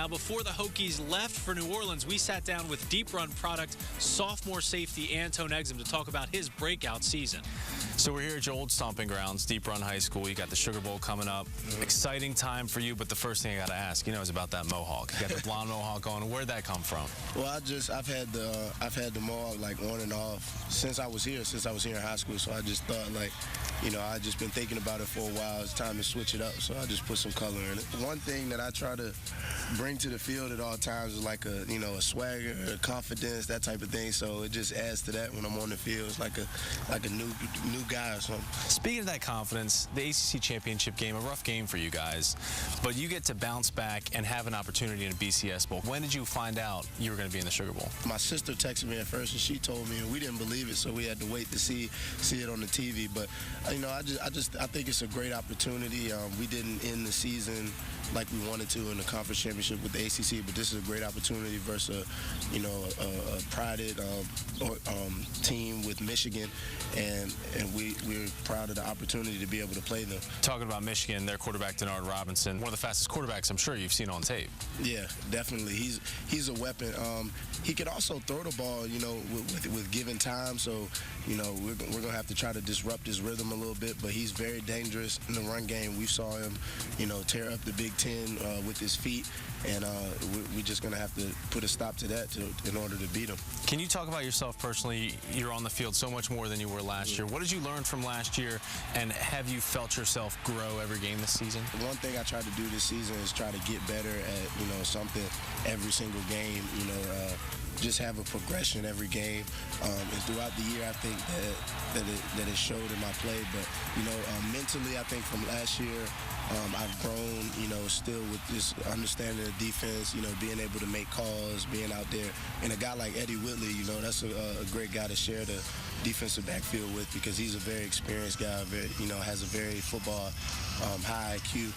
Now, before the Hokies left for New Orleans, we sat down with deep run product sophomore safety Antone Exum to talk about his breakout season. So we're here at your old stomping grounds, Deep Run High School. You got the Sugar Bowl coming up. Exciting time for you, but the first thing I got to ask, is about that mohawk. You got the blonde mohawk on. Where'd that come from? Well, I've had the mohawk like on and off since I was here in high school. So I just thought I just been thinking about it for a while. It's time to switch it up. So I just put some color in it. One thing that I try to bring to the field at all times is like a swagger, a confidence, that type of thing. So it just adds to that when I'm on the field. It's like a new guy or something. Speaking of that confidence, the ACC championship game, a rough game for you guys, but you get to bounce back and have an opportunity in a BCS Bowl. When did you find out you were going to be in the Sugar Bowl? My sister texted me at first and she told me, and we didn't believe it, so we had to wait to see it on the TV. But I think it's a great opportunity. We didn't end the season like we wanted to in the conference championship with the ACC, but this is a great opportunity versus a prided team with Michigan, and we're proud of the opportunity to be able to play them. Talking about Michigan, their quarterback Denard Robinson, one of the fastest quarterbacks I'm sure you've seen on tape. Yeah, definitely. He's a weapon. He could also throw the ball, with given time. So, we're gonna have to try to disrupt his rhythm a little bit. But he's very dangerous in the run game. We saw him, tear up the Big Ten with his feet, and we're just gonna have to put a stop to that in order to beat him. Can you talk about yourself personally? You're on the field so much more than you were last year. What did you learn from last year, and have you felt yourself grow every game this season? One thing I tried to do this season is try to get better at something every single game. Just have a progression every game, and throughout the year I think that it showed in my play. But mentally, I think from last year I've grown, still with this understanding of defense, being able to make calls, being out there. And a guy like Eddie Whitley, that's a great guy to share the defensive backfield with, because he's a very experienced guy, has a very football high IQ.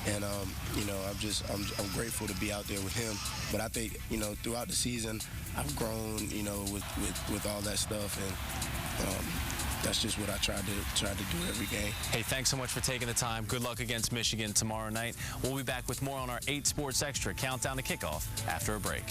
And I'm grateful to be out there with him. But I think throughout the season I've grown with all that stuff, and that's just what I try to do every game. Hey, thanks so much for taking the time. Good luck against Michigan tomorrow night. We'll be back with more on our 8 Sports Extra Countdown to Kickoff after a break.